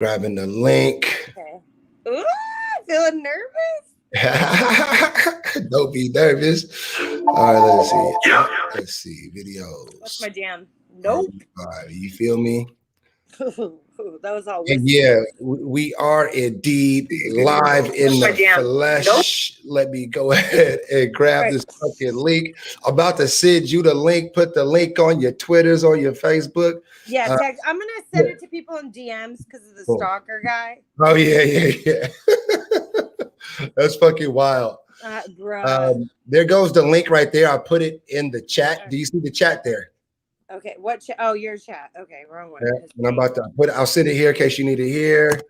Grabbing the link. Okay. Ooh, feeling nervous. Don't be nervous. All right, let's see. Let's see videos. What's my jam? Nope. You feel me? That was all. And yeah, we are indeed live in the flesh. Nope. Let me go ahead and grab this fucking link. I'm about to send you the link. Put the link on your Twitters or your Facebook. Yeah, text. I'm gonna send it to people in DMs because of the stalker guy. Oh yeah. That's fucking wild. Bro. There goes the link right there. I put it in the chat. Do you see the chat there? Okay, what chat? Oh, your chat. Okay, wrong one. Yeah, and I'm about to put it, I'll send it here in case you need to hear.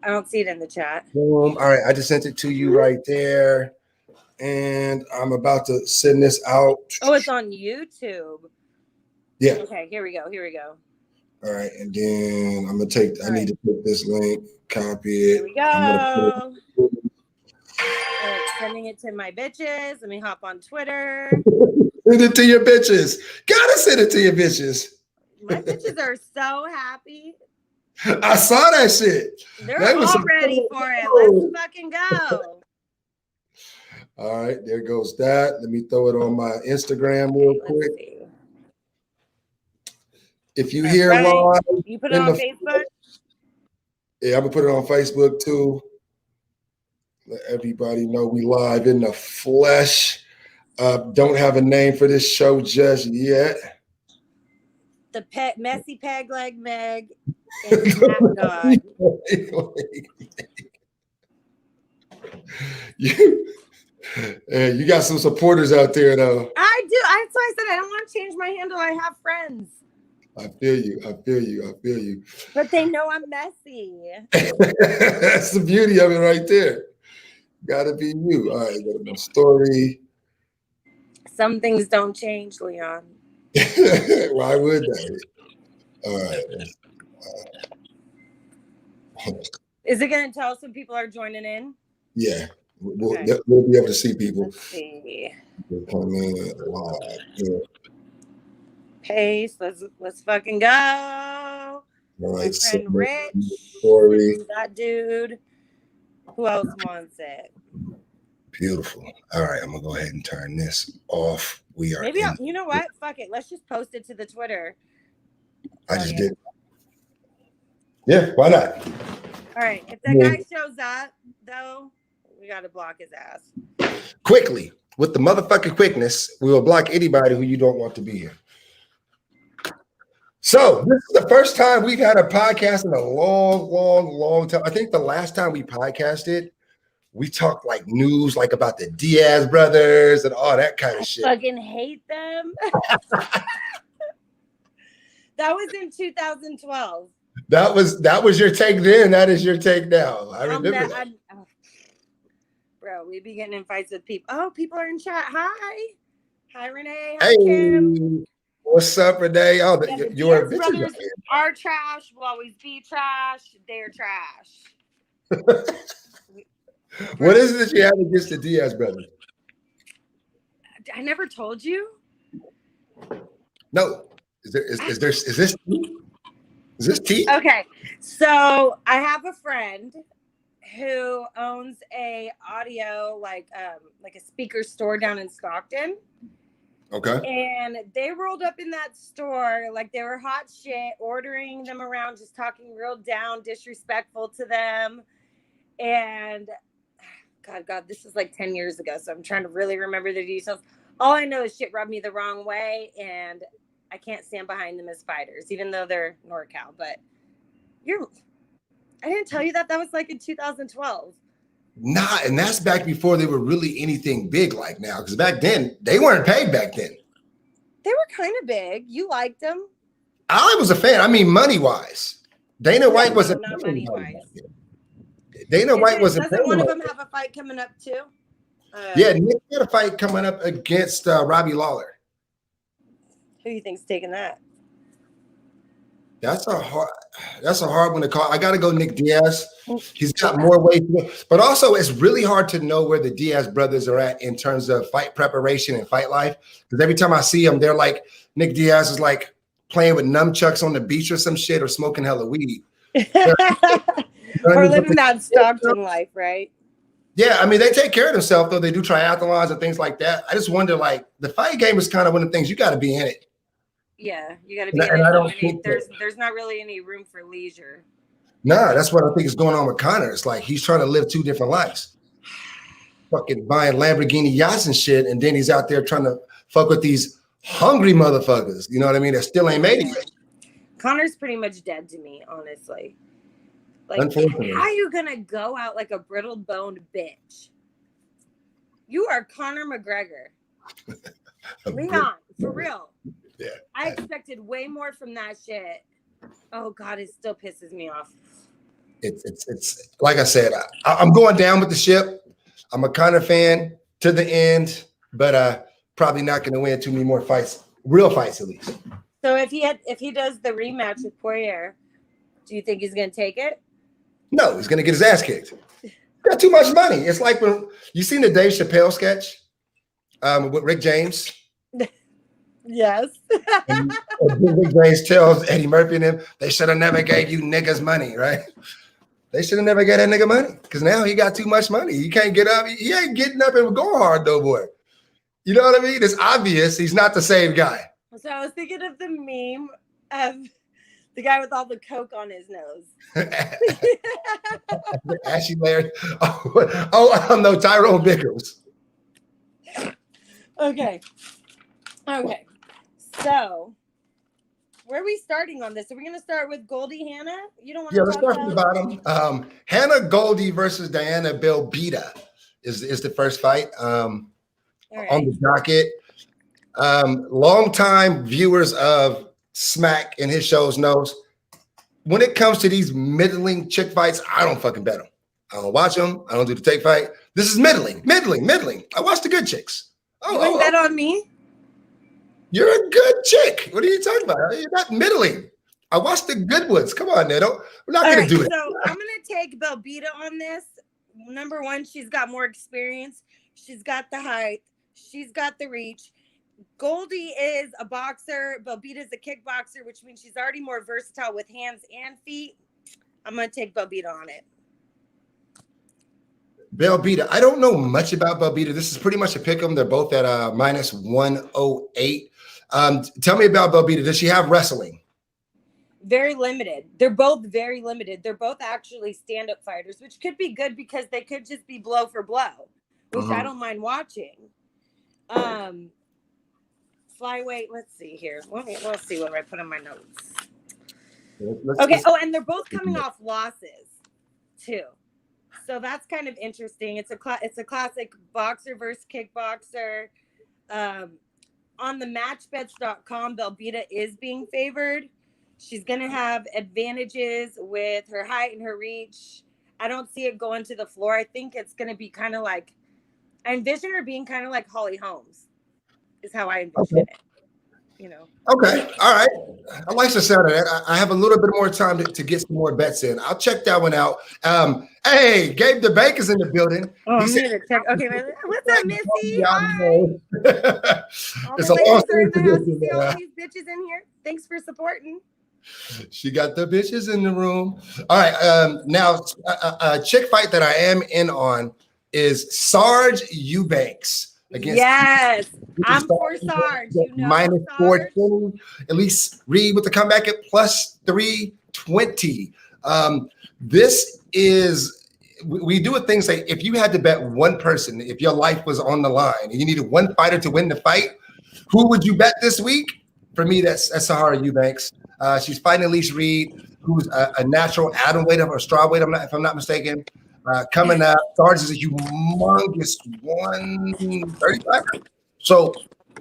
I don't see it in the chat. Boom. All right, I just sent it to you right there. And I'm about to send this out. Oh, it's on YouTube. Yeah. Okay, here we go. All right, and then I'm gonna take, I need to put this link, copy it. Here we go. Sending it to my bitches. Let me hop on Twitter. Send it to your bitches. Gotta send it to your bitches. My bitches are so happy. I saw that shit. They're all ready for it. Let's fucking go. All right, there goes that. Let me throw it on my Instagram real quick. If you hear live, you put it on Facebook? Yeah, I'm gonna put it on Facebook too. Let everybody know we live in the flesh. Don't have a name for this show just yet. The messy Peg Leg Meg and God. You got some supporters out there though. I do. That's why I said I don't want to change my handle. I have friends. I feel you. But they know I'm messy. That's the beauty of it right there. Gotta be you. All right, go to my story. Some things don't change, Leon. Why would they? All right. Is it going to tell us when people are joining in? Yeah, we'll be able to see people. Let's see. Come in live. Yeah. Pace. Let's fucking go. All right. My friend Rich. Story. That dude. Who else wants it? Beautiful. All right, I'm gonna go ahead and turn this off. We are. Maybe you know what? Fuck it. Let's just post it to the Twitter. I just did. Yeah, why not? All right. If that guy shows up, though, we gotta block his ass. Quickly, with the motherfucking quickness, we will block anybody who you don't want to be here. So this is the first time we've had a podcast in a long time. I think the last time we podcasted, we talked like news, like about the Diaz brothers and all that kind of shit. I fucking hate them. That was in 2012. That was your take then. That is your take now. I remember that. Bro, we be getting in fights with people. Oh, people are in chat. Hi, Renee. Hi, Kim. What's up, Renee? Oh, your brothers are trash. Will always be trash. They're trash. What is it that you have against the Diaz brothers? I never told you. No. Is this tea? Okay, so I have a friend who owns a audio like a speaker store down in Stockton. Okay. And they rolled up in that store like they were hot shit, ordering them around, just talking real down, disrespectful to them. And God, this is like 10 years ago, so I'm trying to really remember the details. All I know is shit rubbed me the wrong way, and I can't stand behind them as fighters, even though they're NorCal. But I didn't tell you that was like in 2012. Nah, and that's back before they were really anything big like now. Because back then, they weren't paid back then. They were kind of big. You liked them. I was a fan. I mean, money-wise. Dana White wasn't. Not money-wise. Dana White wasn't. Doesn't one of them have a fight coming up too? Yeah, Nick had a fight coming up against Robbie Lawler. Who do you think's taking that? That's a hard one to call. I got to go Nick Diaz. He's got more weight, but also it's really hard to know where the Diaz brothers are at in terms of fight preparation and fight life. Because every time I see them, they're like Nick Diaz is like playing with nunchucks on the beach or some shit or smoking hella weed. Or living that Stockton life, right? Yeah, I mean, they take care of themselves, though. They do triathlons and things like that. I just wonder, like, the fight game is kind of one of the things you got to be in it. Yeah, you got to be in it. I don't think there's not really any room for leisure. Nah, that's what I think is going on with Conor. It's like he's trying to live two different lives. Fucking buying Lamborghini yachts and shit, and then he's out there trying to fuck with these hungry motherfuckers. You know what I mean? That still ain't made it yet. Conor's pretty much dead to me, honestly. Like, unfortunately, how are you gonna go out like a brittle-boned bitch? You are Conor McGregor. Leon, for real. Yeah. I expected way more from that shit. Oh God, it still pisses me off. It's like I said, I'm going down with the ship. I'm a Conor fan to the end, but probably not going to win too many more fights, real fights at least. So if he does the rematch with Poirier, do you think he's going to take it? No, he's going to get his ass kicked. Got too much money. It's like when you seen the Dave Chappelle sketch with Rick James. Yes. and Rick James tells Eddie Murphy and him, they should have never gave you niggas money, right? They should have never got that nigga money because now he got too much money. He can't get up. He ain't getting up and going hard, though, boy. You know what I mean? It's obvious he's not the same guy. So I was thinking of the meme of the guy with all the coke on his nose. Ashy Larry. Oh, no, Tyrone Bickers. Okay. So, where are we starting on this? Are we going to start with Goldie Hannah? You don't want to let's start from the bottom. Hannah Goldie versus Diana Belbita is the first fight on the docket. Longtime viewers of Smack and his shows knows when it comes to these middling chick fights, I don't fucking bet them. I don't watch them. I don't do the take fight. This is middling. I watch the good chicks. You wouldn't bet on me? You're a good chick. What are you talking about? You're not middling. I watched the good ones. Come on, Neto. We're not going to do it. So I'm going to take Belbita on this. Number one, she's got more experience. She's got the height. She's got the reach. Goldie is a boxer. Belbita is a kickboxer, which means she's already more versatile with hands and feet. I'm going to take Belbita on it. Belbita. I don't know much about Belbita. This is pretty much a pick 'em. They're both at minus 108. Tell me about Belbita. Does she have wrestling? Very limited. They're both very limited. They're both actually stand-up fighters, which could be good because they could just be blow for blow, which I don't mind watching. Flyweight. Let's see here. We'll see what I put in my notes. Okay. Oh, and they're both coming off losses too. So that's kind of interesting. It's a classic boxer versus kickboxer. On the matchbets.com, Belbita is being favored. She's going to have advantages with her height and her reach. I don't see it going to the floor. I think it's going to be kind of like, I envision her being kind of like Holly Holmes is how I envision it. You know. Okay. All right. I like the sound of that. I have a little bit more time to get some more bets in. I'll check that one out. Hey, Gabe the Baker's in the building. Oh, I'm going to check. Okay. What's up, Missy? Hi. It's a long story. See all these bitches in here. Thanks for supporting. She got the bitches in the room. All right. Now, a chick fight that I am in on is Sarge Eubanks. Yes, I'm for Sarge. Minus 420. At least Reed with the comeback at plus 320. This is, we do a thing say, if you had to bet one person, if your life was on the line and you needed one fighter to win the fight, who would you bet this week? For me, that's Sahara Eubanks. She's fighting Elise Reed, who's a natural atom weight or straw weight, if I'm not mistaken. Coming up, Sarge is a humongous 135. So,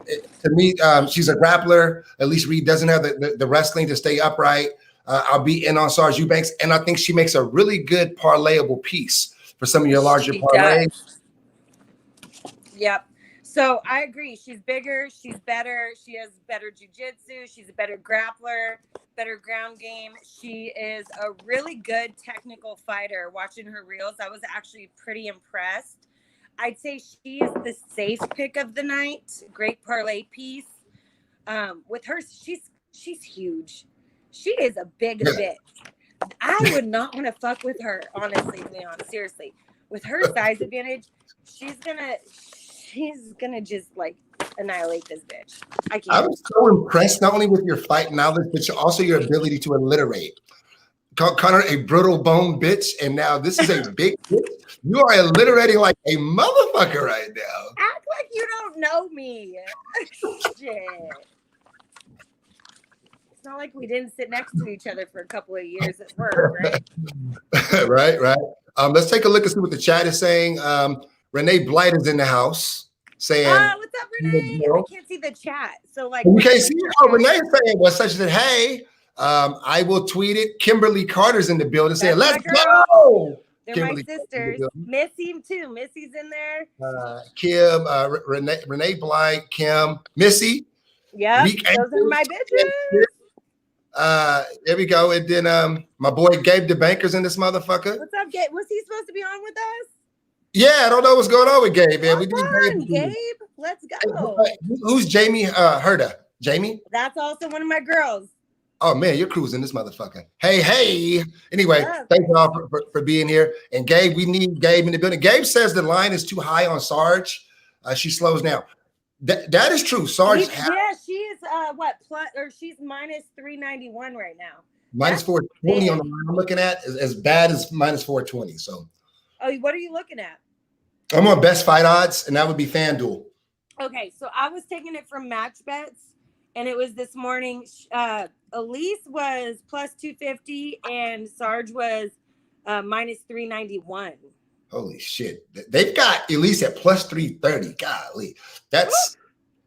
to me, she's a grappler. At least Reed doesn't have the wrestling to stay upright. I'll be in on Sarge Eubanks, and I think she makes a really good parlayable piece for some of your larger parlays. Yep. So I agree. She's bigger. She's better. She has better jiu-jitsu. She's a better grappler, better ground game. She is a really good technical fighter. Watching her reels, I was actually pretty impressed. I'd say she is the safe pick of the night. Great parlay piece. With her, she's huge. She is a big bitch. I would not want to fuck with her, honestly, Leon. Seriously, with her size advantage, she's gonna just like annihilate this bitch. I can't. I'm so impressed not only with your fight knowledge, but also your ability to alliterate. Called Connor a brittle bone bitch, and now this is a big bitch. You are alliterating like a motherfucker right now. Act like you don't know me. Shit. It's not like we didn't sit next to each other for a couple of years at work, right? Right. Let's take a look and see what the chat is saying. Renee Blight is in the house saying, what's up, Renee? I can't see the chat. So like you can't see it? Oh, Renee is saying, well, such that, hey, I will tweet it. Kimberly Carter's in the building saying, let's go. They're Kimberly my sisters. Missy too. Missy's in there. Kim, Renee Blight, Kim, Missy. Yeah, those are my bitches. There we go. And then my boy Gabe the Banker's in this motherfucker. What's up, Gabe? Was he supposed to be on with us? Yeah, I don't know what's going on with Gabe, man. We need Gabe. Let's go. Who's Jamie Herda? Jamie? That's also one of my girls. Oh man, you're cruising this motherfucker. Hey. Anyway, thank you all for being here. And Gabe, we need Gabe in the building. Gabe says the line is too high on Sarge. She slows down. That is true. Sarge. She's what plus or she's minus 391 right now. Minus 420 on the line I'm looking at is as bad as minus 420. So. Oh, what are you looking at? I'm on best fight odds, and that would be FanDuel. Okay, so I was taking it from Match Bets, and it was this morning. Elise was plus 250, and Sarge was minus 391. Holy shit! They've got Elise at plus 330. Golly,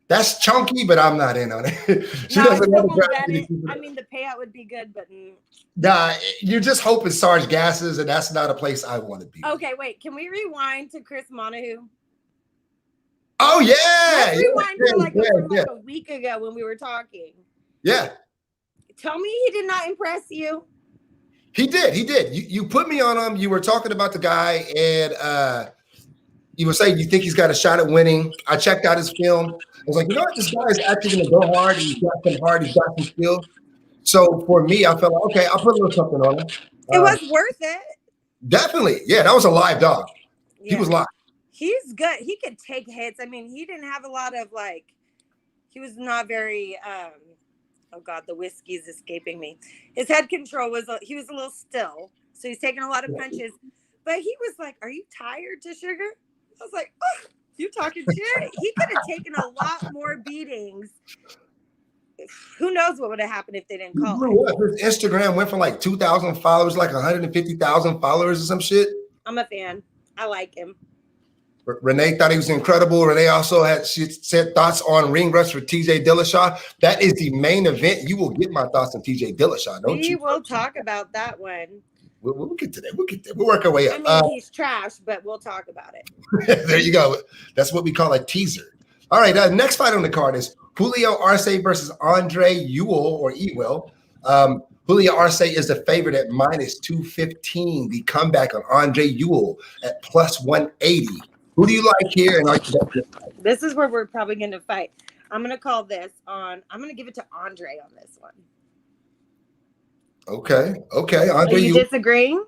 that's chunky, but I'm not in on it. She doesn't know I mean, the payout would be good, but nah, you're just hoping Sarge gasses, and that's not a place I want to be. Okay, wait. Can we rewind to Chris Monaghan? Oh yeah, let's rewind to like a week ago when we were talking. Yeah. Tell me he did not impress you. He did. You put me on him. You were talking about the guy, and you were saying you think he's got a shot at winning. I checked out his film. I was like, you know what? This guy is actually going to go hard. He's got some heart. He's got some skill. So for me, I felt like, okay, I'll put a little something on him. It was worth it. Definitely. Yeah, that was a live dog. Yeah. He was live. He's good. He could take hits. I mean, he didn't have a lot of he was not very, oh God, the whiskey's escaping me. His head control he was a little still. So he's taking a lot of punches. But he was like, are you tired, to Sugar? I was like, oh, you talking shit? He could have taken a lot more beatings. Who knows what would have happened if they didn't call him. His Instagram went from like 2,000 followers, like 150,000 followers or some shit. I'm a fan. I like him. Renee thought he was incredible. Renee also she said thoughts on ring rust for TJ Dillashaw. That is the main event. You will get my thoughts on TJ Dillashaw, don't you? We will talk about that one. We'll get to that. We'll work our way up. I mean, he's trash, but we'll talk about it. There you go. That's what we call a teaser. All right. Next fight on the card is Julio Arce versus Andre Ewell. Julio Arce is the favorite at minus 215. The comeback on Andre Ewell at plus 180. Who do you like here? And this is where we're probably going to fight. I'm going to call this on. I'm going to give it to Andre on this one. Okay. Andre, are you disagreeing?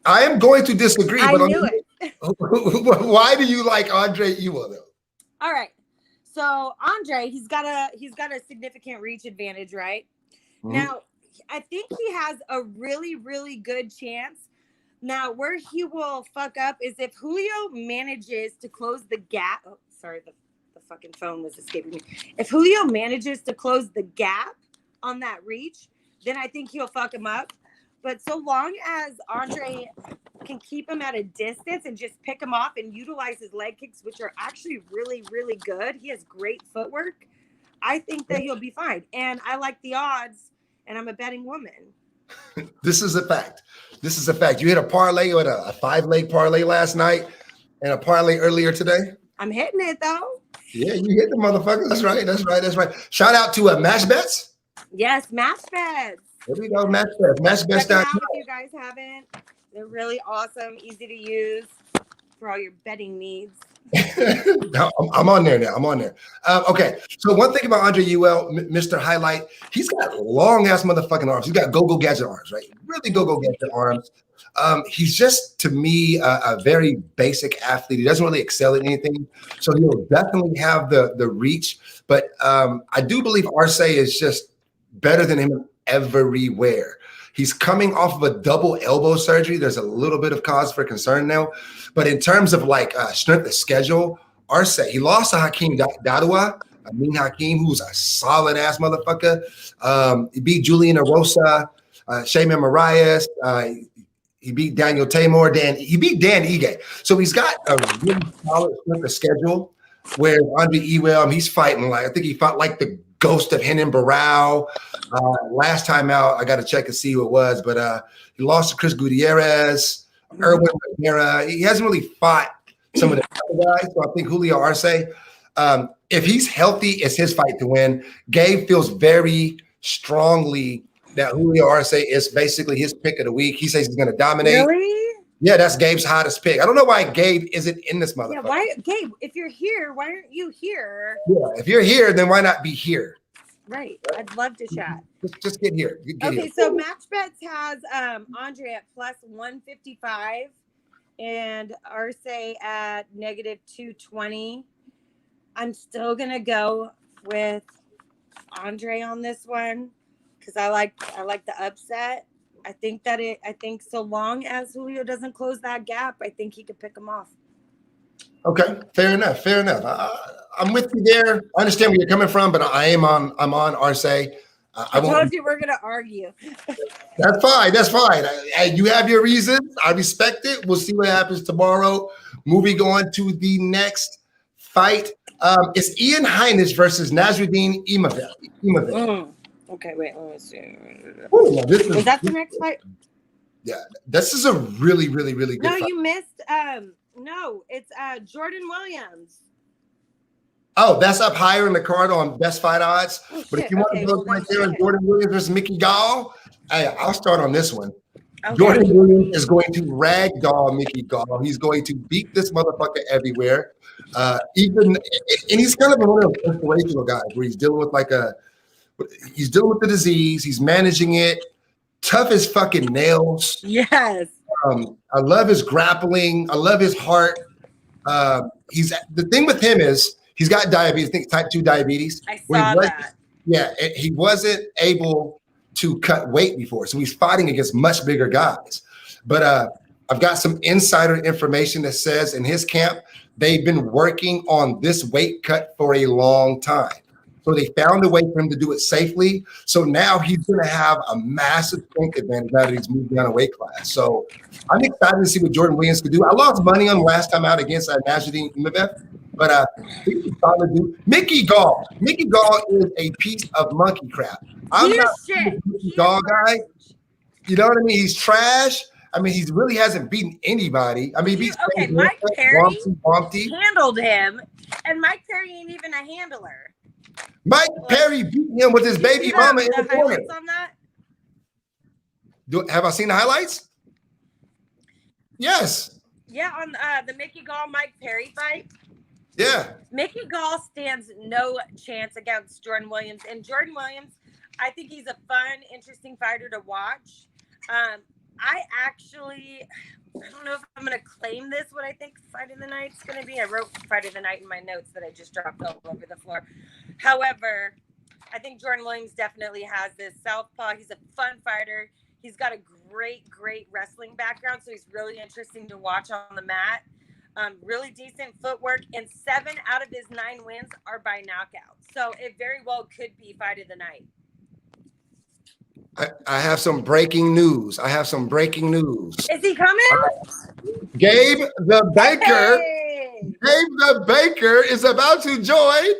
I am going to disagree. I knew it. Why do you like Andre Ewell though? All right. So Andre, he's got a significant reach advantage, right? Mm-hmm. Now, I think he has a really, really good chance. Now, where he will fuck up is if Julio manages to close the gap. Oh, sorry, the fucking phone was escaping me. If Julio manages to close the gap on that reach, then I think he'll fuck him up. But so long as Andre can keep him at a distance and just pick him off and utilize his leg kicks, which are actually really, really good. He has great footwork. I think that he'll be fine. And I like the odds, and I'm a betting woman. This is a fact. You hit a parlay or a 5-leg parlay last night and a parlay earlier today. I'm hitting it, though. Yeah, you hit the motherfucker. That's right. Shout out to Match Bets. Yes, Match Bets. There we go, Match Bets. Match Bets. Check them out if you guys haven't. They're really awesome, easy to use for all your betting needs. No, I'm on there now. I'm on there. Okay. So one thing about Andre Ewell, Mr. Highlight, he's got long ass motherfucking arms. He's got go gadget arms, right? Really go gadget arms. He's just to me a very basic athlete. He doesn't really excel at anything, so he'll definitely have the reach. But I do believe Arce is just better than him everywhere. He's coming off of a double elbow surgery. There's a little bit of cause for concern now. But in terms of like strength of schedule, Arce, he lost to Hakeem Dadua, Amin Hakeem, who's a solid ass motherfucker. He beat Julian Erosa, Shayman Marias. He beat Daniel Tamor. He beat Dan Ige. So he's got a really solid strength of schedule. Where Andre Ewell, he's fighting like, I think he fought like the ghost of Henan Barao. Last time out, I got to check and see who it was, but he lost to Chris Gutierrez, Erwin Rivera. He hasn't really fought some of the other guys, so I think Julio Arce, if he's healthy, it's his fight to win. Gabe feels very strongly that Julio Arce is basically his pick of the week. He says he's going to dominate. Really? Yeah, that's Gabe's hottest pick. I don't know why Gabe isn't in this motherfucker. Yeah, why, Gabe? If you're here, why aren't you here? Yeah, if you're here, then why not be here? Right. I'd love to chat. Just get here. Get okay, here. so Match Bets has Andre at plus 155 and Arce at negative 220. I'm still gonna go with Andre on this one because I like the upset. I think so long as Julio doesn't close that gap, I think he could pick him off. Okay, fair enough. I'm with you there. I understand where you're coming from, but I'm on Arce. I told you we're gonna argue. That's fine. You have your reasons. I respect it. We'll see what happens tomorrow. Moving on to the next fight. It's Ian Heinisch versus Nasruddin Imavov. Okay, wait, let me see. Ooh, is that the next fight? Yeah, this is a really good fight. No, you missed. No, it's Jordan Williams. Oh, that's up higher in the card on best fight odds. Oh, but if you want to go right there on Jordan Williams versus Mickey Gall, hey, I'll start on this one. Okay. Jordan Williams is going to ragdoll Mickey Gall. He's going to beat this motherfucker everywhere. And he's kind of one of those inspirational guys where he's dealing with he's dealing with the disease. He's managing it. Tough as fucking nails. Yes. I love his grappling. I love his heart. The thing with him is he's got diabetes. I think type 2 diabetes. I saw that. Yeah, he wasn't able to cut weight before, so he's fighting against much bigger guys. But I've got some insider information that says in his camp they've been working on this weight cut for a long time. So they found a way for him to do it safely. So now he's going to have a massive strength advantage now that he's moved down a weight class. So I'm excited to see what Jordan Williams could do. I lost money on him last time out against Nasruddin Imavov, but he's a solid dude. Mickey Gall is a piece of monkey crap. I'm not a Mickey Gall guy. You know what I mean? He's trash. I mean, he really hasn't beaten anybody. I mean, he beats Mike Perry handled him, and Mike Perry ain't even a handler. Mike Perry beat him with his baby mama in the corner. On that? Have I seen the highlights? Yes. Yeah, on the Mickey Gall Mike Perry fight. Yeah. Mickey Gall stands no chance against Jordan Williams. And Jordan Williams, I think he's a fun, interesting fighter to watch. I don't know if I'm going to claim this, what I think Fight of the Night's going to be. I wrote Fight of the Night in my notes that I just dropped all over the floor. However, I think Jordan Williams definitely has this southpaw. He's a fun fighter. He's got a great wrestling background, so he's really interesting to watch on the mat. Really decent footwork, and 7 out of his 9 wins are by knockout. So it very well could be Fight of the Night. I have some breaking news. Is he coming? Gabe the Baker is about to join.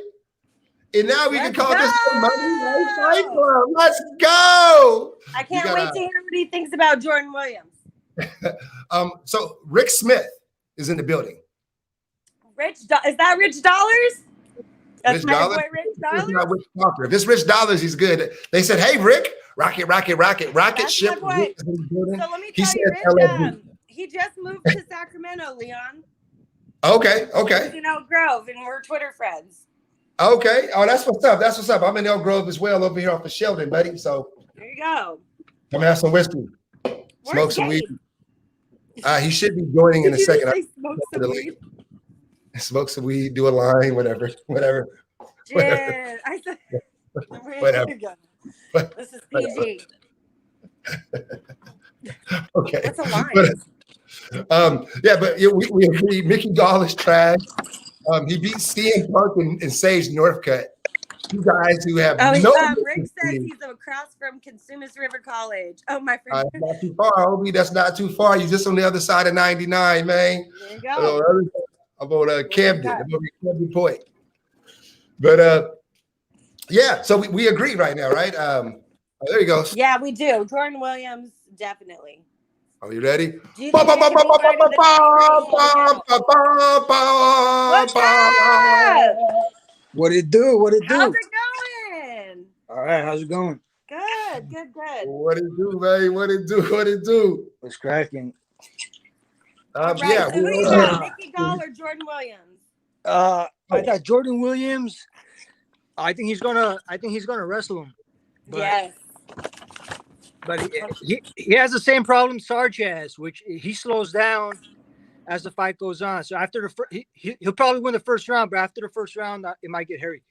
And now we can call this the Monday Night Fight Club. Let's go. I can't wait to hear what he thinks about Jordan Williams. So Rick Smith is in the building. Is that Rich Dollars? That's Rich my Dollars? boy Rich Dollars? Not Rich Walker. If it's Rich Dollars, he's good. They said, hey, Rick, rocket That's ship. So let me tell you, Rich, he just moved to Sacramento, Leon. Okay. He's in Oak Grove, and we're Twitter friends. Okay. Oh, that's what's up. That's what's up. I'm in Elk Grove as well, over here off of Sheldon, buddy. So there you go. Come have some whiskey. Smoke some weed. He should be joining in a second. Smoke some weed. Smoke some weed, do a line, whatever. Yeah, I said, whatever. This is PG. Okay. What's a line? But we agree. Mickey Gall is trash. He beat CM Punk and Sage Northcutt. You guys who have Rick says he's across from Consumers River College. Oh, my friend. Not too far, Obi. That's not too far. You're just on the other side of 99, man. There you go. I'm on Camden. I'm on Camden Point. But yeah, so we agree right now, right? There you go. Yeah, we do. Jordan Williams, definitely. Are you ready? What's up? What it do? What it do? How's it going? All right, how's it going? Good. What it do, man? What it do? What's cracking? Right, Yeah. So who you got, Mickey Gall or Jordan Williams? I got Jordan Williams. I think he's gonna wrestle him. But, yes. But he has the same problem Sarge has, which he slows down as the fight goes on. So after he'll probably win the first round, but after the first round, it might get hairy.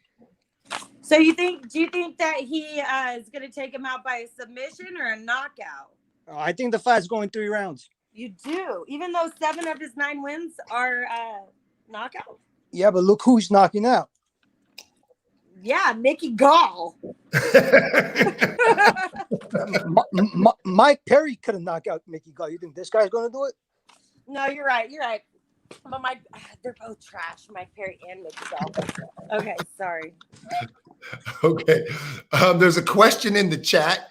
So do you think that he is going to take him out by a submission or a knockout? I think the fight's going 3 rounds. You do, even though 7 of his 9 wins are knockout. Yeah, but look who he's knocking out. Yeah, Mickey Gall. Mike Perry could have knocked out Mickey Gall. You think this guy's going to do it? No, you're right. But they're both trash, Mike Perry and Mickey Gall. Okay, sorry. Okay. There's a question in the chat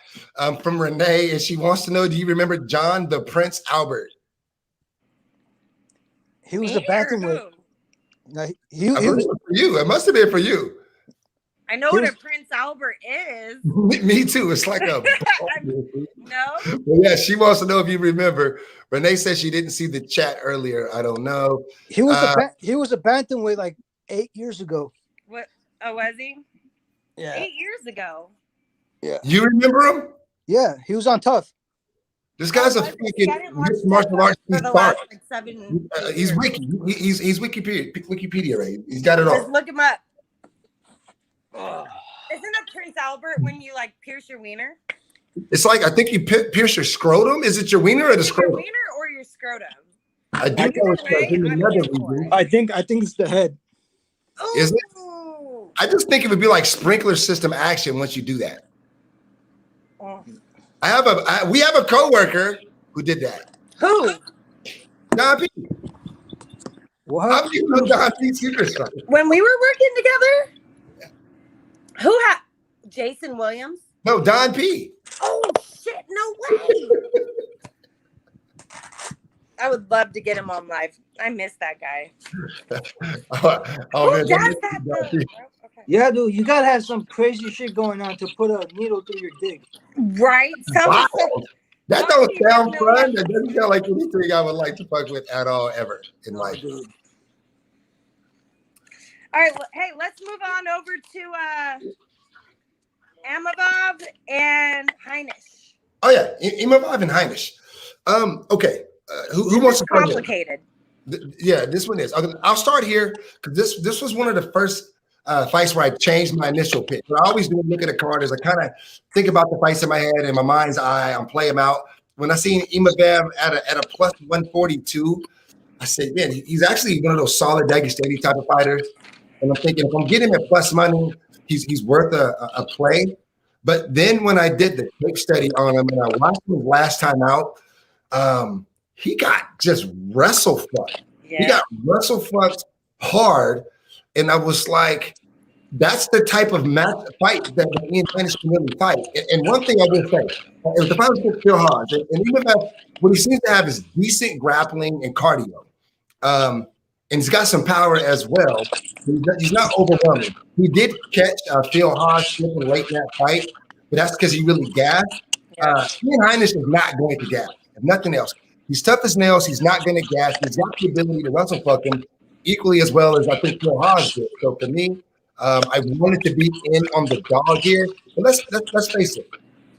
from Renee, and she wants to know, do you remember John the Prince Albert? He was a bantamweight. No, he was for you. It must have been for you. I know what a Prince Albert is. Me too. It's like a no. Well, yeah, she wants to know if you remember. Renee said she didn't see the chat earlier. I don't know. He was a bantamweight like 8 years ago. What? Oh, was he? Yeah. 8 years ago. Yeah. You remember him? Yeah, he was on Tough. This guy's a freaking martial arts star. He's wiki. He's Wikipedia, right? He's got it all. Just look him up. Isn't a Prince Albert when you like pierce your wiener? It's like I think you pierce your scrotum. Is it your wiener or the scrotum? Your wiener or your scrotum? I do know it's I think it's the head. Ooh. Is it? I just think it would be like sprinkler system action once you do that. Oh. We have a coworker who did that. Who? Don P. What? How do you know Don P's secret? When we were working together? Who had Jason Williams? No, Don P. Oh shit! No way. I would love to get him on live. I miss that guy. Oh man, does that though? Okay. Yeah, dude, you gotta have some crazy shit going on to put a needle through your dick. Right? Wow. That don't sound fun. That doesn't sound like anything I would like to fuck with at all ever in life. Dude. All right, well, hey, let's move on over to Amabov and Heinisch. Oh yeah, Imavov and Heinisch. Okay, who wants to start? Complicated. Yeah, this one is. I'll start here because this was one of the first fights where I changed my initial pick. But I always do look at a card as I kind of think about the fights in my head, in my mind's eye. I'm playing them out. When I seen Imavov at a plus 142, I said, man, he's actually one of those solid Dagestani type of fighters. And I'm thinking, if I'm getting him at plus money, he's worth a play. But then when I did the tape study on him and I watched him last time out, he got just wrestle fucked. Yeah. He got wrestle fucked hard. And I was like, that's the type of fight that Ian Heinisch can really fight. And one thing I will say, if the fight was Phil Hodge, and even what he seems to have is decent grappling and cardio. And he's got some power as well. He's not overwhelming. He did catch Phil Hodge slipping late in that fight, but that's because he really gassed. Ian Heinisch is not going to gas, if nothing else. He's tough as nails. He's not going to gas. He's got the ability to wrestle fuck him. equally as well as I think Phil Haas did. So for me, I wanted to be in on the dog here. But let's face it,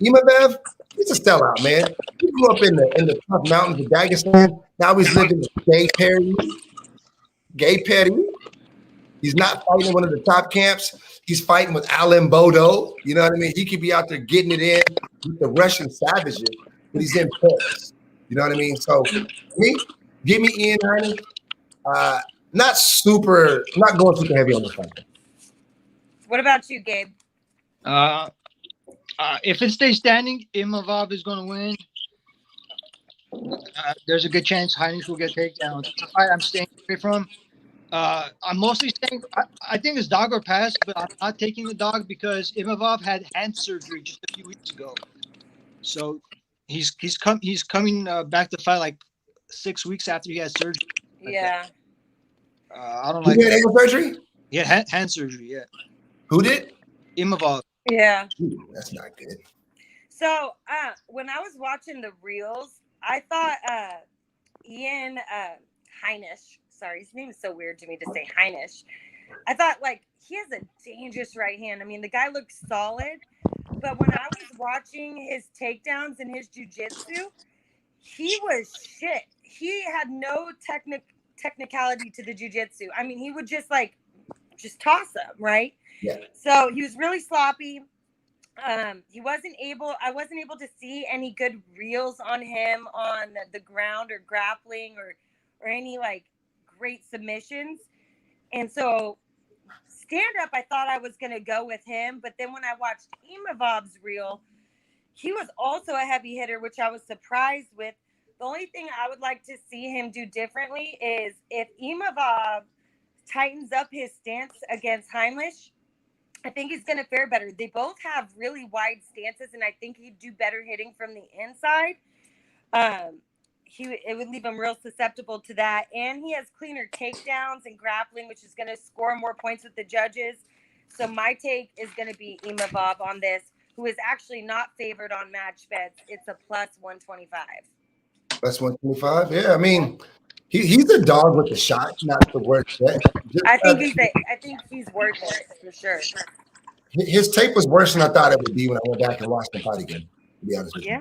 Imavev, he's a sellout, man. He grew up in the tough mountains of Dagestan. Now he's living in Gay Petty. He's not fighting in one of the top camps. He's fighting with Alan Bodo. You know what I mean? He could be out there getting it in with the Russian savages, but he's in Paris. You know what I mean? So, give me Ian Heine. Not going super heavy on the fight. What about you, Gabe? If it stays standing, Imavov is going to win. There's a good chance Heinrich will get takedown. It's a fight I'm staying away from. I'm mostly saying I think it's dog or pass, but I'm not taking the dog because Imavov had hand surgery just a few weeks ago, so he's coming back to fight like 6 weeks after he had surgery. Yeah. I don't like. He had ankle surgery? Yeah, hand surgery. Yeah. Who did? Imavov. Yeah. Ooh, that's not good. So when I was watching the reels, I thought Ian Heinisch. Sorry, his name is so weird to me to say Heinisch. I thought, like, he has a dangerous right hand. I mean, the guy looks solid, but when I was watching his takedowns and his jiu-jitsu, he was shit. He had no technicality to the jiu-jitsu. I mean, he would just toss him, right? Yeah. So he was really sloppy. I wasn't able to see any good reels on him on the ground or grappling or any like great submissions. And so stand up, I thought I was going to go with him. But then when I watched Imavov's reel, he was also a heavy hitter, which I was surprised with. The only thing I would like to see him do differently is if Imavov tightens up his stance against Heimlich, I think he's going to fare better. They both have really wide stances, and I think he'd do better hitting from the inside. It would leave him real susceptible to that. And he has cleaner takedowns and grappling, which is going to score more points with the judges. So my take is going to be Imavov on this, who is actually not favored on match bets. It's a plus 125. Plus 125? Yeah, I mean, he's a dog with the shot, not the worst bet. I think he's worth it for sure. His tape was worse than I thought it would be when I went back and watched the fight again, to be honest with you.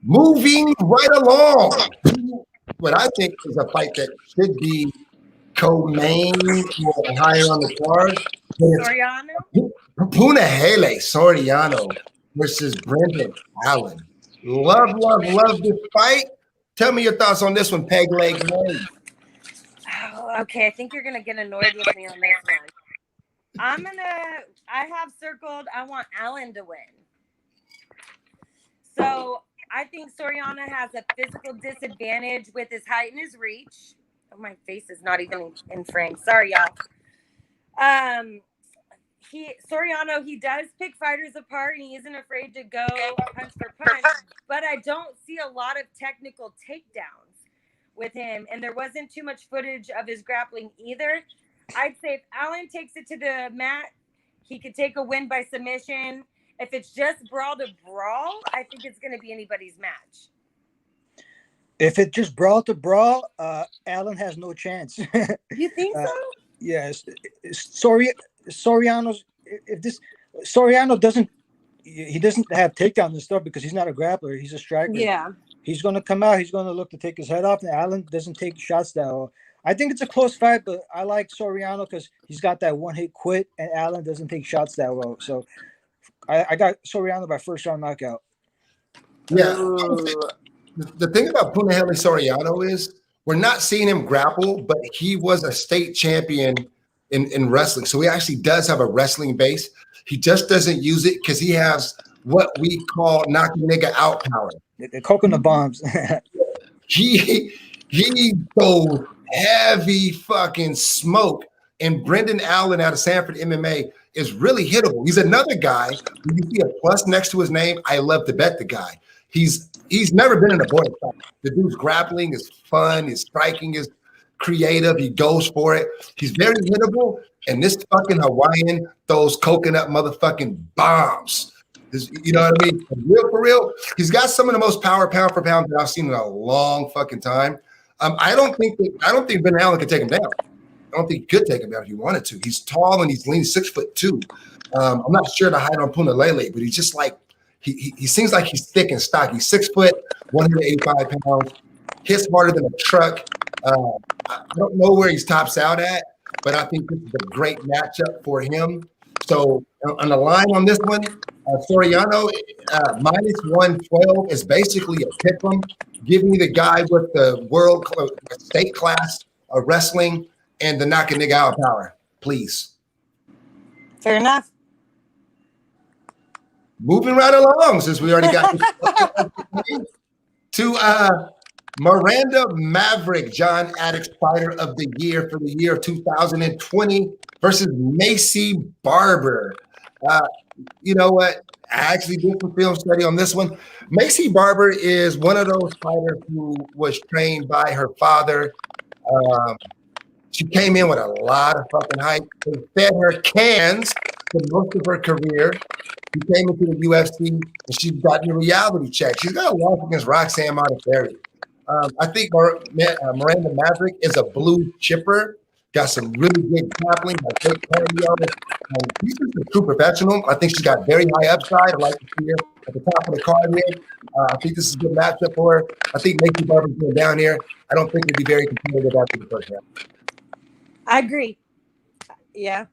Moving right along, what I think is a fight that should be co-main or higher on the card. Soriano? Punahele Soriano versus Brendan Allen. Love this fight. Tell me your thoughts on this one, Peg Leg Meg. Oh, okay, I think you're gonna get annoyed with me on this one. I have circled, I want Allen to win. So I think Soriano has a physical disadvantage with his height and his reach. Oh, my face is not even in frame. Sorry, y'all. Soriano, he does pick fighters apart and he isn't afraid to go punch for punch, but I don't see a lot of technical takedowns with him. And there wasn't too much footage of his grappling either. I'd say if Allen takes it to the mat, he could take a win by submission. If it's just brawl to brawl, I think it's going to be anybody's match. If it's just brawl to brawl, Allen has no chance. You think so? Yes. Soriano doesn't have takedowns and stuff because he's not a grappler. He's a striker. Yeah. He's going to come out. He's going to look to take his head off. And Allen doesn't take shots that well. I think it's a close fight, but I like Soriano because he's got that one-hit quit, and Allen doesn't take shots that well. So I got Soriano by first-round knockout. Yeah. The thing about Punahele Soriano is we're not seeing him grapple, but he was a state champion in wrestling. So he actually does have a wrestling base. He just doesn't use it because he has what we call knocking nigga out power. The coconut bombs. He goes heavy fucking smoke. And Brendan Allen out of Sanford MMA is really hittable. He's another guy. When you see a plus next to his name, I love to bet the guy. He's never been in a boy fight. The dude's grappling is fun. His striking is creative. He goes for it. He's very hittable. And this fucking Hawaiian throws coconut motherfucking bombs. You know what I mean? For real. He's got some of the most power pound for pound that I've seen in a long fucking time. I don't think Ben Allen could take him down. I don't think he could take him down if he wanted to. He's tall and he's lean, 6'2". I'm not sure the height on Punalele, but he's just like he seems like he's thick and stocky. 6 foot, 185 pounds, hits harder than a truck. I don't know where he's tops out at, but I think this is a great matchup for him. So on the line on this one, Soriano minus 112 is basically a pick 'em. Give me the guy with the state class of wrestling and the knock a nigga out power, please. Fair enough. Moving right along, since we already got to Miranda Maverick, John Addict's Fighter of the Year for the year of 2020 versus Macy Barber. You know what? I actually did some film study on this one. Macy Barber is one of those fighters who was trained by her father. She came in with a lot of fucking hype. They fed her cans for most of her career. She came into the UFC and she's gotten a reality check. She's got a loss against Roxanne Modafferi. I think Miranda Maverick is a blue chipper. Got some really good grappling. She's just a true professional. I think she's got very high upside. I like to see her at the top of the card here. I think this is a good matchup for her. I think Macy Barber's going down here. I don't think it'll be very competitive after the first round. I agree. Yeah.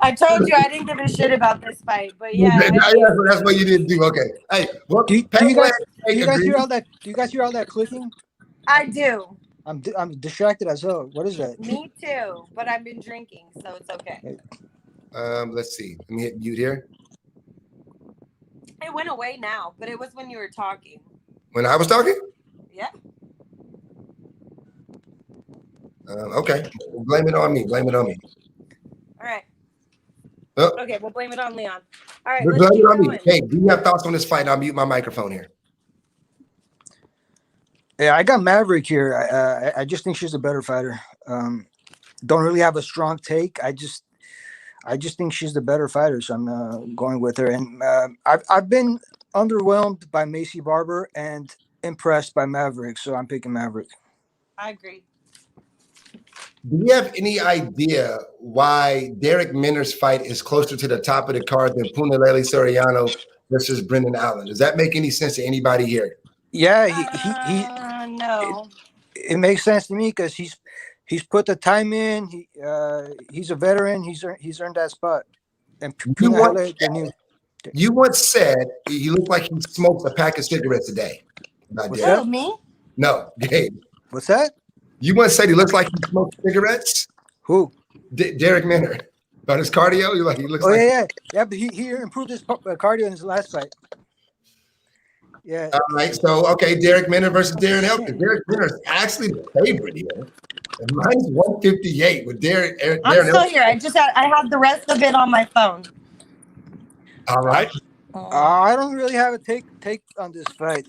I told you I didn't give a shit about this fight, but yeah. That's what you didn't do. Okay. Hey, well, do you guys hear all that? Do you guys hear all that clicking? I do. I'm distracted as hell. What is that? Me too, but I've been drinking, so it's okay. Let's see. Let me hit mute here. It went away now, but it was when you were talking. When I was talking? Yeah. Okay. Blame it on me. Blame it on me. All right. Oh. Okay, we'll blame it on Leon. All right. Blame it on me. Hey, do you have thoughts on this fight? I'll mute my microphone here. Yeah, I got Maverick here. I just think she's a better fighter. Don't really have a strong take. I just think she's the better fighter, so I'm going with her. And I've been underwhelmed by Macy Barber and impressed by Maverick, so I'm picking Maverick. I agree. Do you have any idea why Derek Minner's fight is closer to the top of the card than Punalele Soriano versus Brendan Allen? Does that make any sense to anybody here? Yeah, no. It makes sense to me because he's put the time in. He's a veteran. He's earned that spot. And you once said he looked like he smokes a pack of cigarettes a day. What's that? Me? No, Gabe. What's that? You once said he looks like he smokes cigarettes. Who? Derek Minner. About his cardio, he looks. Oh yeah. But he improved his cardio in his last fight. Yeah. All right. So okay, Derek Minner versus Darren Elkins. Derek Minner is actually the favorite here. And mine's 158 with Darren. I'm still here. I have the rest of it on my phone. All right. I don't really have a take on this fight.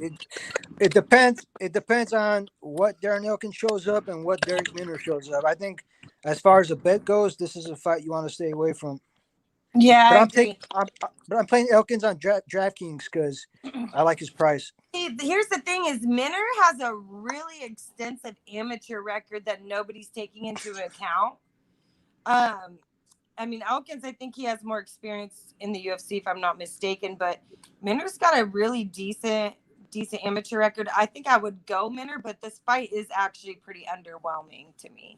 It depends. It depends on what Darren Elkins shows up and what Derek Minner shows up. I think as far as the bet goes, this is a fight you want to stay away from. Yeah, but I'm playing Elkins on DraftKings because I like his price. Here's the thing: is Minner has a really extensive amateur record that nobody's taking into account. I mean, Elkins, I think he has more experience in the UFC, if I'm not mistaken. But Minner's got a really decent amateur record. I think I would go Minner, but this fight is actually pretty underwhelming to me.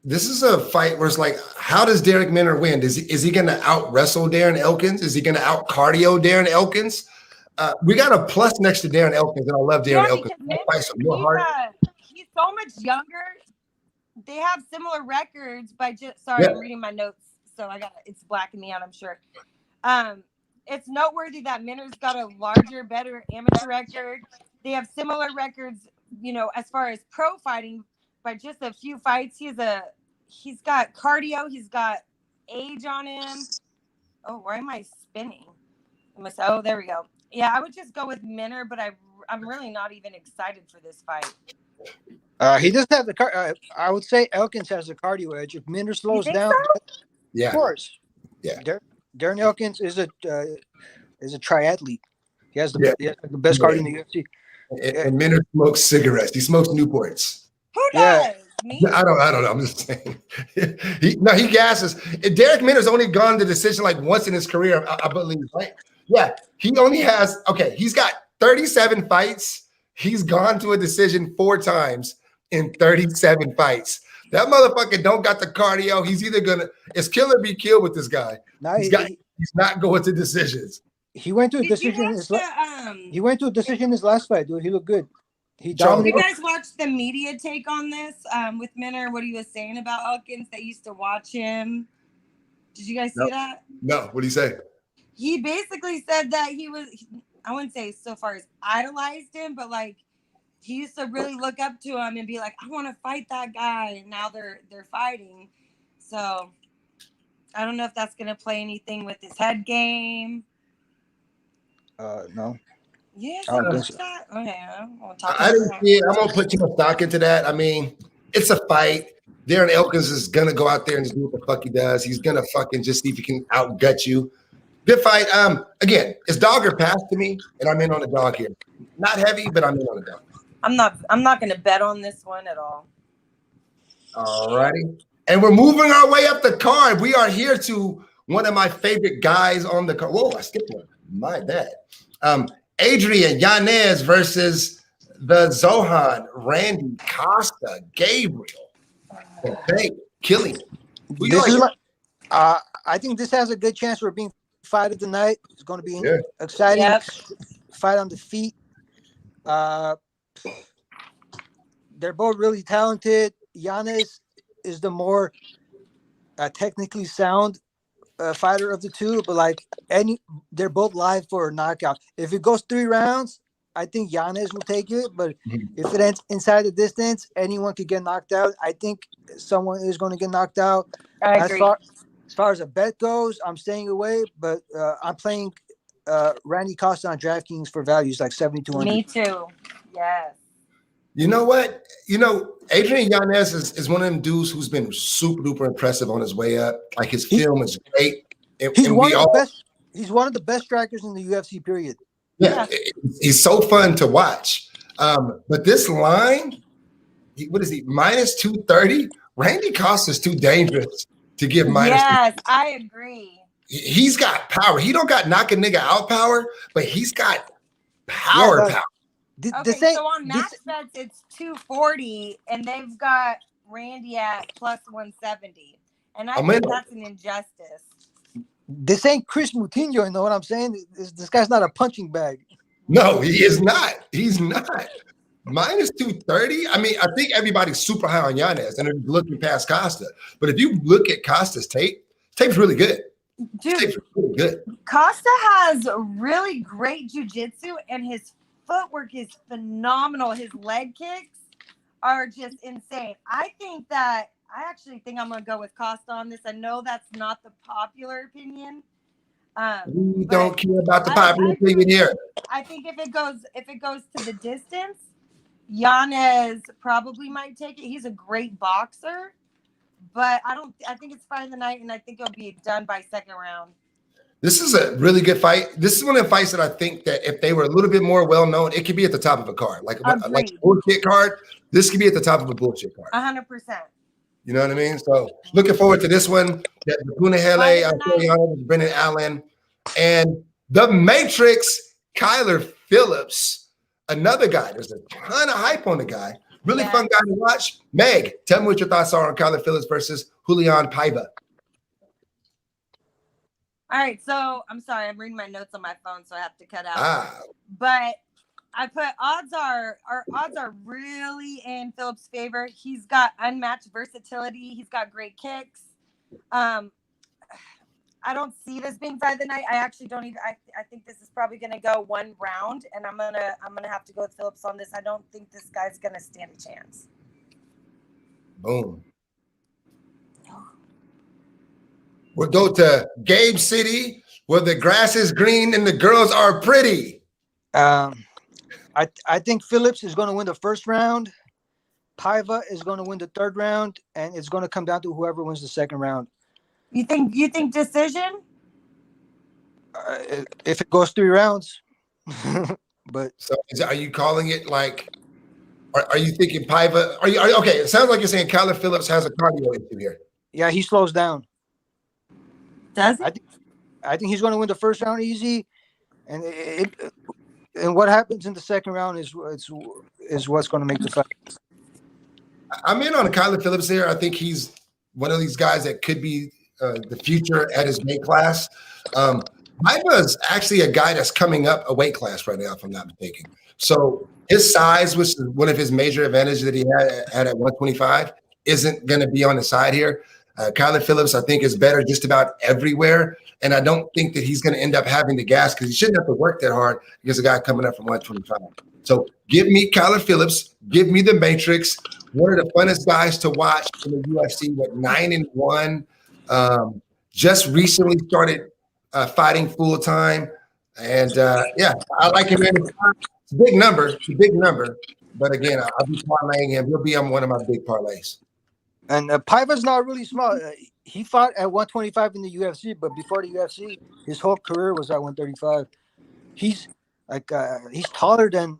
This is a fight where it's like, how does Derek Minner win? Is he going to out wrestle Darren Elkins? Is he going to out cardio Darren Elkins? We got a plus next to Darren Elkins, and I love Darren Elkins. He's so much younger. They have similar records by just I'm reading my notes, so it's blacking me out, I'm sure. It's noteworthy that Minner's got a larger, better amateur record. They have similar records, as far as pro fighting by just a few fights. He's got cardio, he's got age on him. Oh, why am I spinning? Oh, there we go. Yeah, I would just go with Minner, but I'm really not even excited for this fight. He does have the I would say Elkins has the cardio edge. If Minner slows down, so? Yeah, of course. Yeah, Darren Elkins is is a triathlete. He has Yeah. the best card in the UFC. And Minner smokes cigarettes. He smokes Newports. Who does? Me? I don't know. I'm just saying. He gasses. Derek Minner's only gone to decision like once in his career, I believe, right? Yeah. He only has, he's got 37 fights. He's gone to a decision 4 times in 37 fights. That motherfucker don't got the cardio. He's either it's kill or be killed with this guy. No, he's not going to decisions. He went to a decision. He went to a decision in his last fight, dude. He looked good. He dominated. Did you guys watch the media take on this with Minner? What he was saying about Elkins that used to watch him? Did you guys see that? No. What did he say? He basically said that he was. I wouldn't say so far as idolized him, but like he used to really look up to him and be like, I want to fight that guy. And now they're fighting. So I don't know if that's gonna play anything with his head game. No. Yeah, I don't think so. Okay, I didn't see it. I won't put too much stock into that. I mean, it's a fight. Darren Elkins is gonna go out there and just do what the fuck he does. He's gonna fucking just see if he can outgut you. Good fight. Again, it's dog or pass to me, and I'm in on the dog here. Not heavy, but I'm in on the dog. I'm not gonna bet on this one at all. All righty. And we're moving our way up the card. We are here to one of my favorite guys on the card. Whoa, I skipped one. My bad. Adrian Yanez versus the Zohan, Randy Costa, Gabriel. Okay, killing. I think this has a good chance for being fight of the night. It's going to be exciting. Fight on the feet. They're both really talented. Yanez is the more technically sound fighter of the two, but they're both live for a knockout. If it goes 3 rounds, I think Yanez will take it. But if it ends inside the distance, anyone could get knocked out. I think someone is going to get knocked out. I agree. As far as a bet goes, I'm staying away, but I'm playing Randy Costa on DraftKings for values like 7,200. Me too. Yes. You know what? Adrian Yanez is one of them dudes who's been super duper impressive on his way up. Like his film is great. He's one of the best strikers in the UFC period. Yeah, he's so fun to watch. But this line, what is he? Minus 230. Randy Costa's too dangerous to give minus. Yes, I agree. He's got power. He don't got knock a nigga out power, but he's got power. So on match bets, it's 240, and they've got Randy at plus 170, and I think that's an injustice. This ain't Chris Moutinho, you know what I'm saying? This guy's not a punching bag. No, he is not. He's not. Minus 230. I mean, I think everybody's super high on Yanez, and they're looking past Costa. But if you look at Costa's tape's really good. Dude, really good. Costa has really great jiu-jitsu, and his footwork is phenomenal. His leg kicks are just insane. I actually think I'm gonna go with Costa on this. I know that's not the popular opinion. We don't care about the popular opinion here. I think if it goes to the distance, Yanez probably might take it. He's a great boxer, but I think it's fight of the night, and I think it'll be done by second round. This is a really good fight. This is one of the fights that I think that if they were a little bit more well-known, it could be at the top of a card. Like a bullshit card, this could be at the top of a bullshit card. 100%. You know what I mean? So looking forward to this one. The Punahele, Brendan Allen, and the Matrix, Kyler Phillips. Another guy. There's a ton of hype on the guy. Really fun guy to watch. Meg, tell me what your thoughts are on Kyler Phillips versus Julian Paiva. All right, so I'm sorry, I'm reading my notes on my phone, so I have to cut out. But I put our odds are really in Phillips' favor. He's got unmatched versatility. He's got great kicks. I don't see this being fight of the night. I actually don't even. I think this is probably going to go 1 round, and I'm gonna have to go with Phillips on this. I don't think this guy's going to stand a chance. Boom. We'll go to Gabe City, where the grass is green and the girls are pretty. I think Phillips is going to win the first round. Paiva is going to win the third round, and it's going to come down to whoever wins the second round. You think decision? If it goes 3 rounds. But so are you calling it like? Are you thinking Paiva? Are you okay? It sounds like you're saying Kyler Phillips has a cardio issue here. yeah, he slows down. Does he? I think he's going to win the first round easy, and and what happens in the second round is what's going to make the fight. I'm in on Kyler Phillips here. I think he's one of these guys that could be the future at his weight class. Paiva is actually a guy that's coming up a weight class right now, if I'm not mistaken. So his size, which is one of his major advantages that he had at 125, isn't going to be on the side here. Kyler Phillips, I think, is better just about everywhere. And I don't think that he's going to end up having the gas because he shouldn't have to work that hard against a guy coming up from 125. So give me Kyler Phillips. Give me the Matrix. One of the funnest guys to watch in the UFC with 9-1. Just recently started fighting full time. And yeah, I like him. It's a big number. It's a big number. But again, I'll be parlaying him. He'll be on one of my big parlays. And Paiva's not really small. He fought at 125 in the UFC, but before the UFC, his whole career was at 135. He's like he's taller than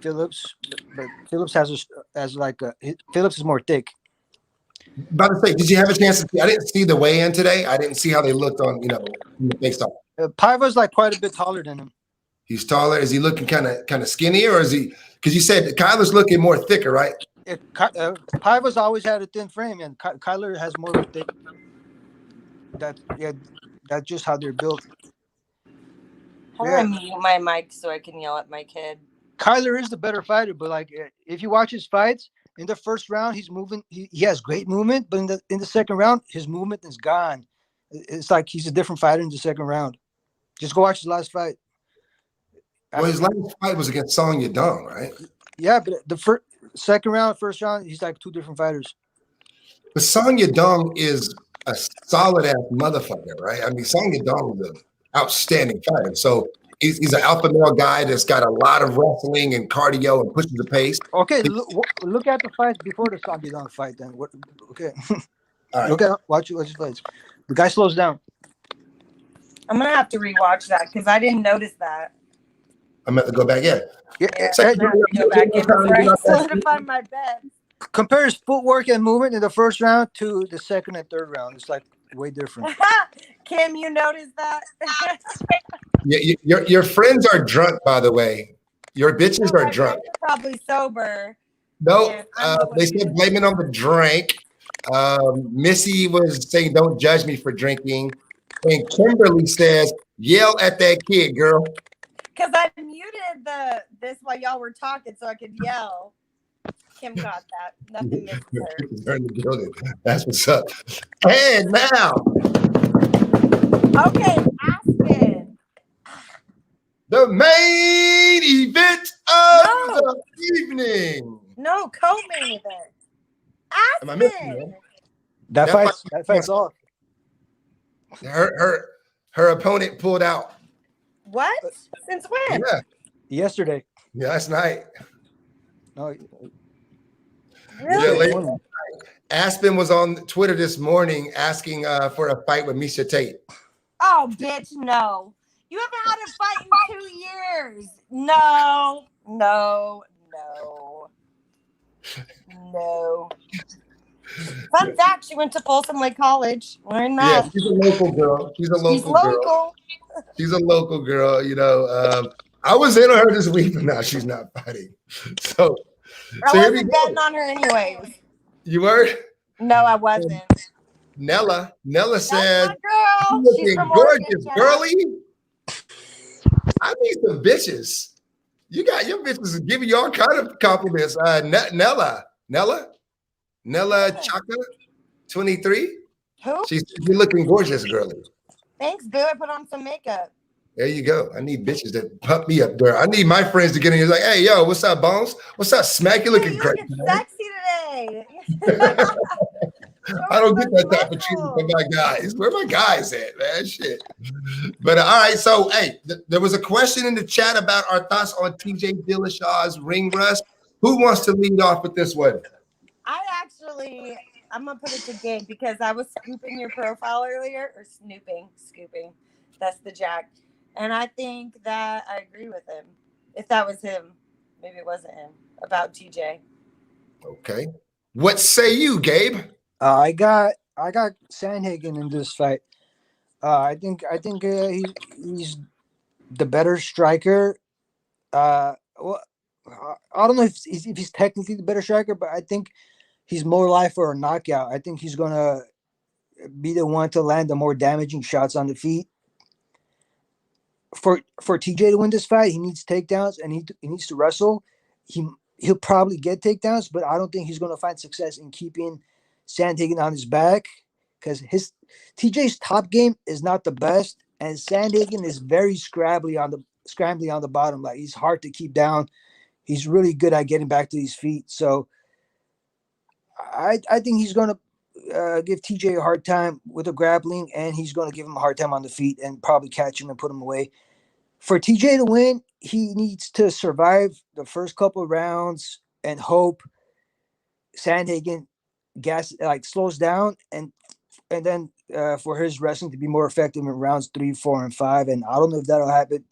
Phillips, but Phillips Phillips is more thick. About to say, did you have a chance to see? I didn't see the weigh-in today. I didn't see how they looked on, in the face off. Paiva's like quite a bit taller than him. He's taller. Is he looking kind of skinnier, or is he? Because you said Kyler's looking more thicker, right? Paiva's always had a thin frame, and Kyler has more of a thick. That's just how they're built. I'm gonna mute my mic so I can yell at my kid. Kyler is the better fighter, but like if you watch his fights in the first round, he's moving. He has great movement, but in the second round, his movement is gone. It's like he's a different fighter in the second round. Just go watch his last fight. Well, his last fight was against Song Yadong, right? Yeah, but the first round, he's like two different fighters. But Song Yadong is a solid ass motherfucker, right? I mean, Song Yadong is an outstanding fighter. So he's an alpha male guy that's got a lot of wrestling and cardio and pushes the pace. Okay, look at the fights before the Song Yadong fight. Then what? Okay, all right. Watch his fights. The guy slows down. I'm gonna have to rewatch that because I didn't notice that. I'm going to go back in. Yeah, I'm gonna have to go back in before I solidify my bet. Compare his footwork and movement in the first round to the second and third round. It's like way different. Kim, you noticed that? Your friends are drunk, by the way. Your bitches are drunk. Probably sober. No, they said blame it on the drink. Missy was saying, "Don't judge me for drinking," and Kimberly says, "Yell at that kid, girl." Because I muted this while y'all were talking, so I could yell. Kim got that. Nothing missed her. In the building. That's what's up. And now, okay, Aspen. The main event of the evening. No, co-main event. Am I missing it? That fight's off. Her opponent pulled out. What? Since when? Yeah. Yesterday. Yeah, last night. No. Really? Yeah, Aspen was on Twitter this morning asking for a fight with Misha Tate. Oh, bitch, no. You haven't had a fight in 2 years. No. Fun fact, she went to Folsom Lake College. Learn that. Yeah, she's a local girl. She's a local girl. She's a local girl. I was in on her this week, but now she's not fighting. So I wasn't betting on her anyways. You were? No, I wasn't. Nella says, girl. She's looking gorgeous, girly. I need some bitches. You got your bitches giving you all kind of compliments. Nella Chaka, 23. Who? You're looking gorgeous, girly. Thanks, boo. I put on some makeup. There you go. I need bitches that pump me up, girl. I need my friends to get in here like, hey, yo, what's up, Bones? What's up, Smack? You looking great. Sexy today. I don't get that type of treatment from my guys. Where my guys at, man? Shit. But all right, so hey, there was a question in the chat about our thoughts on TJ Dillashaw's ring rust. Who wants to lead off with this one? I actually I'm gonna put it to Gabe because I was scooping your profile earlier, or scooping. That's the Jack, and I think that I agree with him. If that was him, maybe it wasn't him about TJ. Okay. What say you, Gabe? I got Sandhagen in this fight. I think he's the better striker. Well, I don't know if he's technically the better striker, but I think he's more live for a knockout. I think he's gonna be the one to land the more damaging shots on the feet. For TJ to win this fight, he needs takedowns and he needs to wrestle. He'll probably get takedowns, but I don't think he's gonna find success in keeping Sandhagen on his back because his TJ's top game is not the best, and Sandhagen is very scrambly on the bottom. Like he's hard to keep down. He's really good at getting back to his feet. So I think he's gonna give TJ a hard time with the grappling, and he's gonna give him a hard time on the feet and probably catch him and put him away. For TJ to win, he needs to survive the first couple of rounds and hope Sandhagen slows down and then for his wrestling to be more effective in rounds 3, 4, and 5. And I don't know if that'll happen.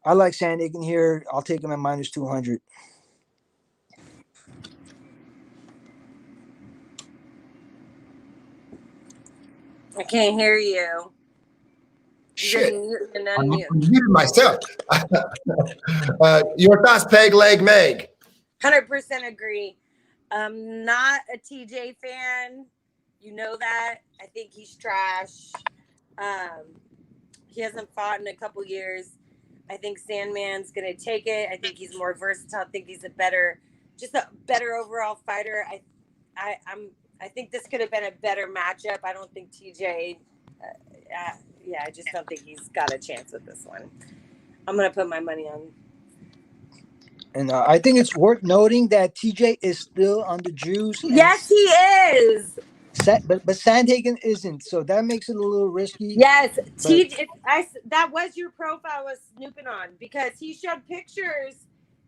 I like Sandhagen here. I'll take him at -200. I can't hear you. Shit. And I'm unmute. muted myself. Your thoughts, Peg Leg Meg? 100% agree. I'm not a TJ fan. You know that. I think he's trash. He hasn't fought in a couple years. I think Sandman's gonna take it. I think he's more versatile. I think he's a better overall fighter. I think this could have been a better matchup. I don't think TJ. I just don't think he's got a chance with this one. I'm gonna put my money on. And I think it's worth noting that TJ is still on the juice. Yes, he is. But Sandhagen isn't, so that makes it a little risky. Yes, TJ. That was your profile I was snooping on because he showed pictures.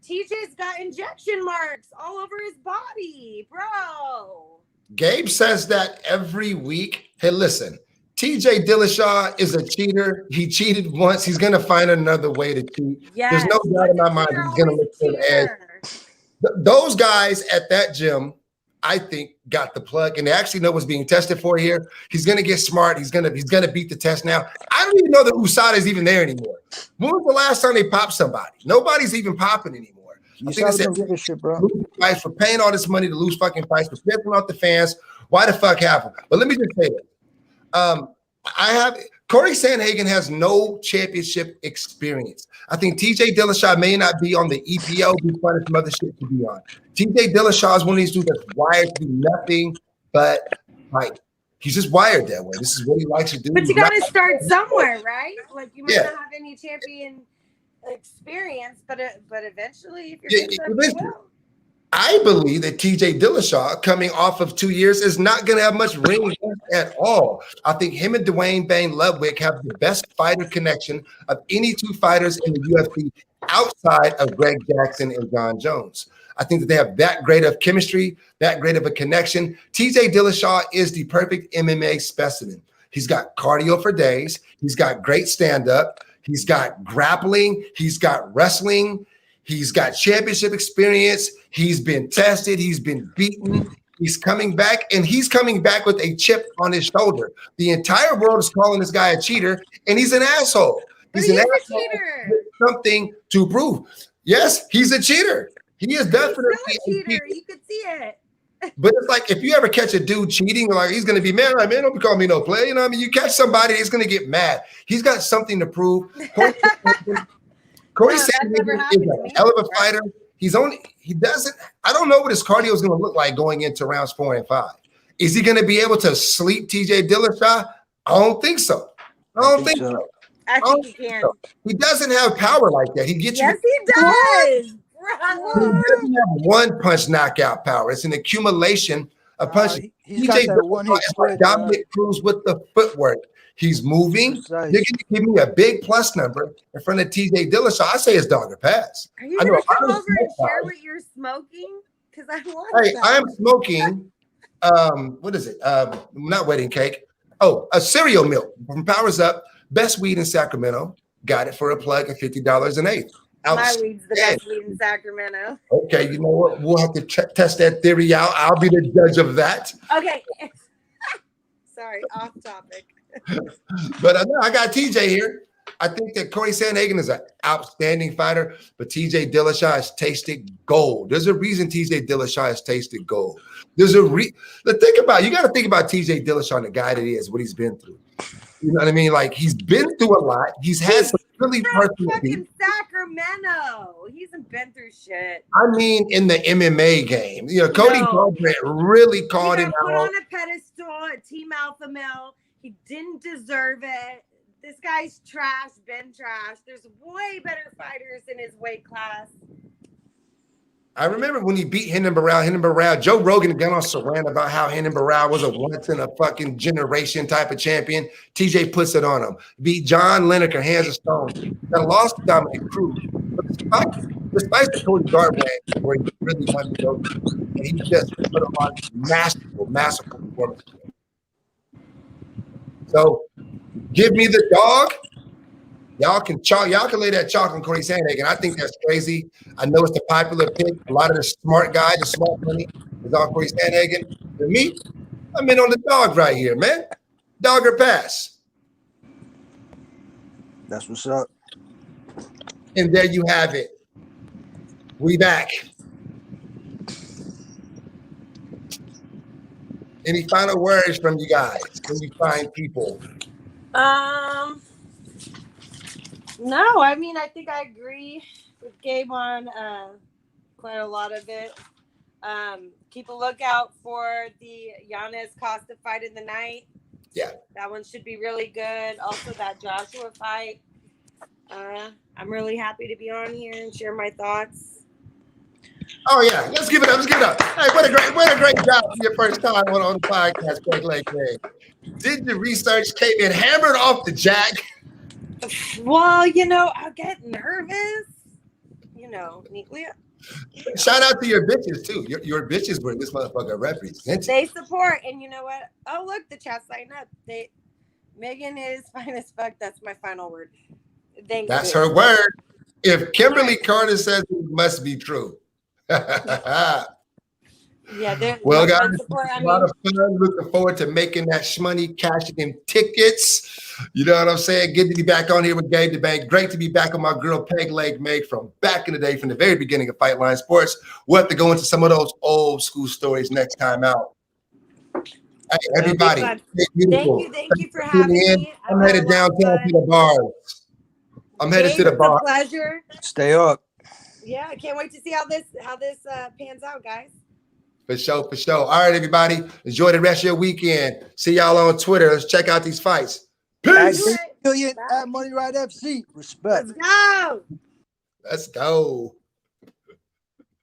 TJ's got injection marks all over his body, bro. Gabe says that every week. Hey, listen, TJ Dillashaw is a cheater. He cheated once. He's going to find another way to cheat. Yes, there's no doubt in my mind he's going to look for the edge. Those guys at that gym, I think, got the plug, and they actually know what's being tested for here. He's going to get smart. He's going to beat the test now. I don't even know that USADA is even there anymore. When was the last time they popped somebody? Nobody's even popping anymore. I think they said, shit, bro. Fights for paying all this money to lose fucking fights, for pissing off the fans. Why the fuck have them? But let me just say this. Corey Sandhagen has no championship experience. I think TJ Dillashaw may not be on the EPO, be fun some other shit to be on. TJ Dillashaw is one of these dudes that's wired to do nothing but fight. He's just wired that way. This is what he likes to do. But you got to start somewhere, right? Like you might not have any champion experience, but eventually, if you're I believe that TJ Dillashaw, coming off of 2 years, is not going to have much ring at all. I think him and Dwayne Bane Ludwig have the best fighter connection of any two fighters in the UFC outside of Greg Jackson and John Jones. I think that they have that great of chemistry, that great of a connection. TJ Dillashaw is the perfect MMA specimen. He's got cardio for days. He's got great stand-up. He's got grappling. He's got wrestling. He's got championship experience. He's been tested. He's been beaten. He's coming back, and he's coming back with a chip on his shoulder. The entire world is calling this guy a cheater, and he's an asshole. He's an asshole with something to prove. Yes, he's a cheater. He is definitely a cheater. You could see it. But it's like if you ever catch a dude cheating, like he's gonna be mad. Like, man, don't call me no player. You know what I mean? You catch somebody, he's gonna get mad. He's got something to prove. Corey Sandhagen is a hell of a fighter. I don't know what his cardio is going to look like going into rounds 4 and 5. Is he going to be able to sleep TJ Dillashaw? I don't think so. I think he can. So. He doesn't have power like that. He gets he does. He doesn't have one punch knockout power. It's an accumulation of punches. TJ Dillashaw is like Dominic Cruz with the footwork. He's moving. You're going to give me a big plus number in front of TJ Dillashaw. I say it's dog or pass. Are you going to come over and share what you're smoking? Because I want I'm smoking what is it? Not wedding cake. Oh, a cereal milk from Powers Up. Best weed in Sacramento. Got it for a plug of $50 an eighth. My weed's the best weed in Sacramento. Okay, you know what? We'll have to test that theory out. I'll be the judge of that. Okay. Sorry, off topic. But I got TJ here. I think that Corey Sandhagen is an outstanding fighter, but TJ Dillashaw has tasted gold. There's a reason TJ Dillashaw has tasted gold. There's a think about, you got to think about TJ Dillashaw and the guy that he is, what he's been through. You know what I mean? Like, he's been through a lot. He's had some really personal fucking Sacramento. He hasn't been through shit. I mean, in the MMA game, you know, Cody Garbrandt really called him put out. on a pedestal at Team Alpha Male. He didn't deserve it. This guy's trash, been trash. There's way better fighters in his weight class. I remember when he beat Hendon Barral. Joe Rogan got on Saran about how Hendon Barral was a once in a fucking generation type of champion. TJ puts it on him. Beat John Lineker, hands of stone. Got lost to Dominic Cruz. But despite the Cody Garbrandt, where he really wanted to go, and he just put on masterful performance. So give me the dog. Y'all can lay that chalk on Corey Sandhagen. I think that's crazy. I know it's the popular pick. A lot of the smart guys, the smart money is on Corey Sandhagen. For me, I'm in on the dog right here, man. Dog or pass. That's what's up. And there you have it. We back. Any final words from you guys? Can you find people? No, I mean, I think I agree with Gabe on quite a lot of it. Keep a lookout for the Giannis Costa fight in the night. Yeah. That one should be really good. Also, that Joshua fight. I'm really happy to be on here and share my thoughts. Oh, yeah. Let's give it up. Hey, what a great job for your first time on the podcast, Peg Leg Meg. Did your research, came in hammered off the jack. Well, you know, I get nervous. You know, shout out to your bitches too. Your bitches were this motherfucker represented. They support, and you know what? Oh, look, the chat signed up. Megan is fine as fuck. That's my final word. That's her word. If Kimberly Carter says it must be true. Yeah, well, guys, a lot of fun. Looking forward to making that shmoney, cashing in tickets. You know what I'm saying? Good to be back on here with Gabe the Bank. Great to be back with my girl Peg Leg Meg from back in the day, from the very beginning of Fight Line Sports. We'll have to go into some of those old school stories next time out. Hey, everybody, thank you for having me. I'm headed downtown to the bars. I'm headed to the bar. It's a pleasure. Stay up. Yeah, I can't wait to see how this pans out, guys. For sure. All right, everybody. Enjoy the rest of your weekend. See y'all on Twitter. Let's check out these fights. Peace. Million at Money Right FC. Respect. Let's go. Let's go.